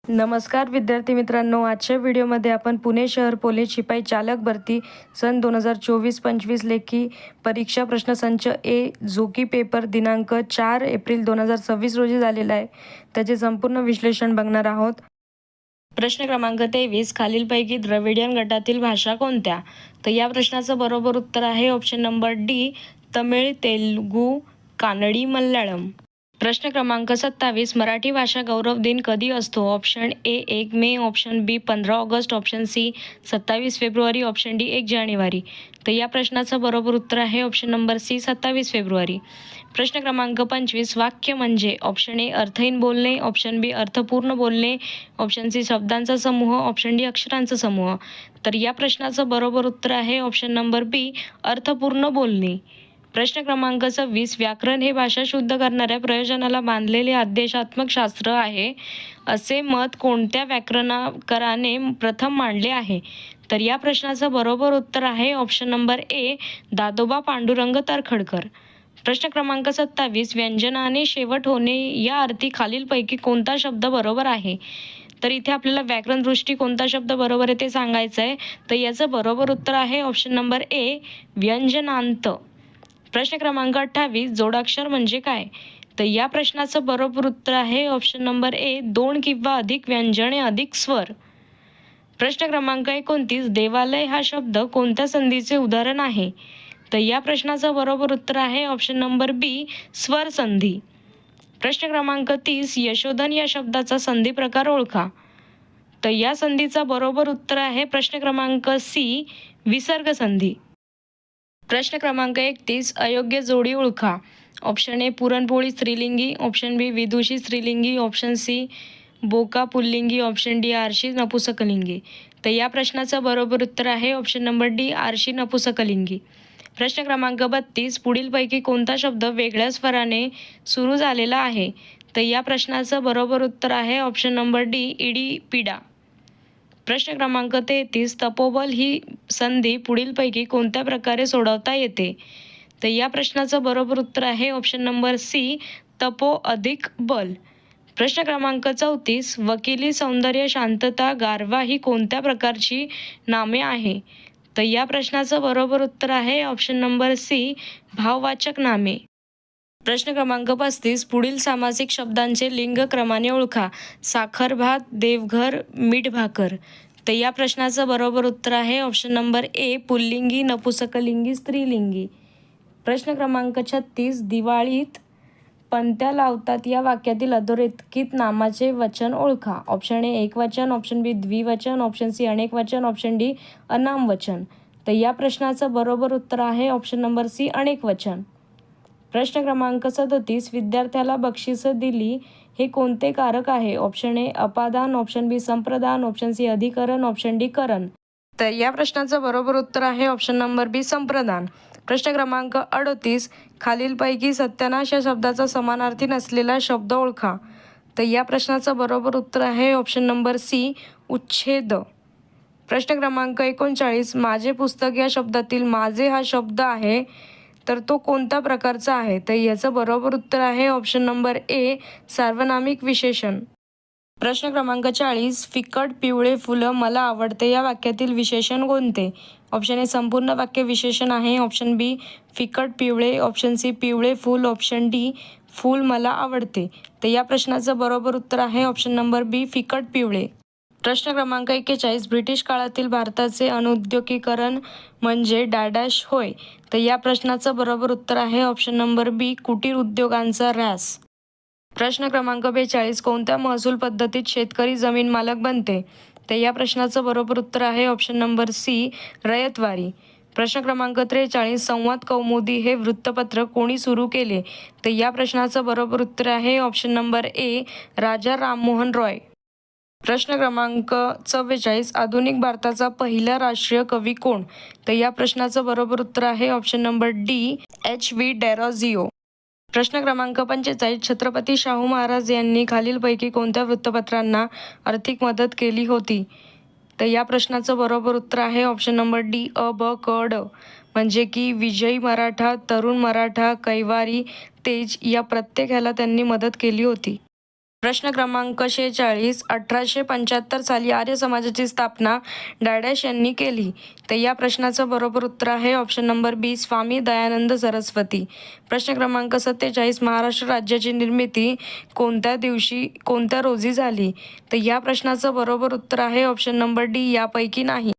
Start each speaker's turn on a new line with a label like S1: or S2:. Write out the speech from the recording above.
S1: नमस्कार विद्यार्थी मित्रांनो, आजच्या व्हिडिओमध्ये आपण पुणे शहर पोलीस शिपाई चालक भरती सन 2024-25 लेखी परीक्षा प्रश्नसंच ए जो की पेपर दिनांक 4 एप्रिल 2026 रोजी झालेला आहे, त्याचे संपूर्ण विश्लेषण बघणार आहोत. प्रश्न क्रमांक 23, खालीलपैकी द्रविडियन गटातील भाषा कोणत्या? तर या प्रश्नाचं बरोबर उत्तर आहे option number D, Tamil, Telugu, Kannada, Malayalam. प्रश्न क्रमांक 27, मराठी भाषा गौरव दिन कधी असतो? Option A 1 May, option B 15 August, option C 27 फेब्रुवारी, ऑप्शन डी 1 जानेवारी. तर या प्रश्नाचं बरोबर उत्तर आहे ऑप्शन नंबर सी 27 फेब्रुवारी. प्रश्न क्रमांक 25, वाक्य म्हणजे? ऑप्शन ए अर्थहीन बोलणे, ऑप्शन बी अर्थपूर्ण बोलणे, ऑप्शन सी शब्दांचा समूह, ऑप्शन डी अक्षरांचा समूह. तर या प्रश्नाचं बरोबर उत्तर आहे ऑप्शन नंबर बी अर्थपूर्ण बोलणे. प्रश्न क्रमांक 26, व्याकरण हे भाषा शुद्ध करणाऱ्या प्रयोजनाला बांधलेले आदेशात्मक शास्त्र आहे, असे मत कोणत्या व्याकरणकाराने प्रथम मांडले आहे? तर या प्रश्नाचं बरोबर उत्तर आहे option number A, Dadoba Pandurang Tarkhadkar. प्रश्न क्रमांक 27, व्यंजनाने शेवट होणे या अर्थी खालीलपैकी कोणता शब्द बरोबर आहे? तर इथे आपल्याला व्याकरण दृष्टी कोणता शब्द बरोबर आहे ते सांगायचं आहे. तर याचं बरोबर उत्तर आहे ऑप्शन नंबर ए, व्यंजनांत. प्रश्न क्रमांक 28, जोडाक्षर म्हणजे काय? तर या प्रश्नाचं बरोबर उत्तर आहे ऑप्शन नंबर ए, 2 किंवा अधिक व्यंजने अधिक स्वर. प्रश्न क्रमांक 29, देवालय हा शब्द कोणत्या संधीचे उदाहरण आहे? तर या प्रश्नाचं बरोबर उत्तर आहे ऑप्शन नंबर बी, स्वर संधी. प्रश्न क्रमांक 30, यशोधन या शब्दाचा संधी प्रकार ओळखा. तर या संधीचा बरोबर उत्तर आहे प्रश्न क्रमांक सी, विसर्ग संधी. प्रश्न क्रमांक 31, अयोग्य जोडी ओळखा. ऑप्शन ए पुरणपोळी स्त्रीलिंगी, ऑप्शन बी विदुषी स्त्रीलिंगी, ऑप्शन सी बोका पुल्लिंगी, ऑप्शन डी आरशी नपुसकलिंगी. तर या प्रश्नाचं बरोबर उत्तर आहे ऑप्शन नंबर डी, आरशी नपुसकलिंगी. प्रश्न क्रमांक 32, पुढीलपैकी कोणता शब्द वेगळ्या स्वराने सुरू झालेला आहे? तर या प्रश्नाचं बरोबर उत्तर आहे ऑप्शन नंबर डी, इडी पिडा. प्रश्न क्रमांक 33, तपोबल ही संधी पुढीलपैकी कोणत्या प्रकारे सोडवता येते? तर या प्रश्नाचं बरोबर उत्तर आहे ऑप्शन नंबर सी, तपो अधिक बल. प्रश्न क्रमांक 34, वकिली, सौंदर्य, शांतता, गारवा ही कोणत्या प्रकारची नामे आहे? तर या प्रश्नाचं बरोबर उत्तर आहे ऑप्शन नंबर सी, भाववाचक नामे. प्रश्न क्रमांक 35, पुढील सामासिक शब्दांचे लिंग क्रमाने ओळखा. साखर भात, देवघर, मीठ भाकर. तर या प्रश्नाचं बरोबर उत्तर आहे ऑप्शन नंबर ए, पुल्लिंगी, नपुसकलिंगी, स्त्रीलिंगी. प्रश्न क्रमांक 36, दिवाळीत पणत्या लावतात या वाक्यातील अधोरेखित नामाचे वचन ओळखा. ऑप्शन ए एकवचन, ऑप्शन बी द्विवचन, ऑप्शन सी अनेकवचन, ऑप्शन डी अनामवचन. तर या प्रश्नाचं बरोबर उत्तर आहे ऑप्शन नंबर सी, अनेकवचन. प्रश्न क्रमांक 37, विद्यार्थ्याला बक्षिसं दिली हे कोणते कारक आहे? ऑप्शन ए अपादान, ऑप्शन बी संप्रदान, ऑप्शन सी अधिकरण, ऑप्शन डी करण. तर या प्रश्नाचं बरोबर उत्तर आहे ऑप्शन नंबर बी, संप्रदान. प्रश्न क्रमांक 38, खालीलपैकी सत्यानाश या शब्दाचा समानार्थी नसलेला शब्द ओळखा. तर या प्रश्नाचं बरोबर उत्तर आहे ऑप्शन नंबर सी, उच्छेद. प्रश्न क्रमांक 39, माझे पुस्तक या शब्दातील माझे हा शब्द आहे, तर तो कोणत्या प्रकारचा आहे? तर याचं बरोबर उत्तर आहे ऑप्शन नंबर ए, सार्वनामिक विशेषण. प्रश्न क्रमांक 40, फिकट पिवळे फुलं मला आवडते या वाक्यातील विशेषण कोणते? ऑप्शन ए संपूर्ण वाक्य विशेषण आहे, ऑप्शन बी फिकट पिवळे, ऑप्शन सी पिवळे फूल, ऑप्शन डी फूल मला आवडते. तर या प्रश्नाचं बरोबर उत्तर आहे ऑप्शन नंबर बी, फिकट पिवळे. प्रश्न क्रमांक 41, ब्रिटिश काळातील भारताचे अनुद्योगीकरण म्हणजे डॅश होय. तर या प्रश्नाचं बरोबर उत्तर आहे ऑप्शन नंबर बी, कुटीर उद्योगांचा ऱ्हास. प्रश्न क्रमांक 42, कोणत्या महसूल पद्धतीत शेतकरी जमीन मालक बनते? तर या प्रश्नाचं बरोबर उत्तर आहे ऑप्शन नंबर सी, रयतवारी. प्रश्न क्रमांक 43, संवाद कौमुदी हे वृत्तपत्र कोणी सुरू केले? तर या प्रश्नाचं बरोबर उत्तर आहे option number A, Raja Rammohan Roy. प्रश्न क्रमांक 44, आधुनिक भारताचा पहिला राष्ट्रीय कवी कोण? तर या प्रश्नाचं बरोबर उत्तर आहे option number D, H V Derozio. प्रश्न क्रमांक 45, छत्रपती शाहू महाराज यांनी खालीलपैकी कोणत्या वृत्तपत्रांना आर्थिक मदत केली होती? तर या प्रश्नाचं बरोबर उत्तर आहे ऑप्शन नंबर डी, अ, ब, क, ड. म्हणजे की विजयी मराठा, तरुण मराठा, कैवारी, तेज या प्रत्येक ह्याला त्यांनी मदत केली होती. प्रश्न क्रमांक 46. 1875 साली आर्य समाजाची स्थापना डॅडॅश यांनी केली. तर या प्रश्नाचं बरोबर उत्तर आहे ऑप्शन नंबर बी, स्वामी दयानंद सरस्वती. प्रश्न क्रमांक 47. महाराष्ट्र राज्याची निर्मिती कोणत्या रोजी झाली? तर या प्रश्नाचं बरोबर उत्तर आहे ऑप्शन नंबर डी, यापैकी नाही.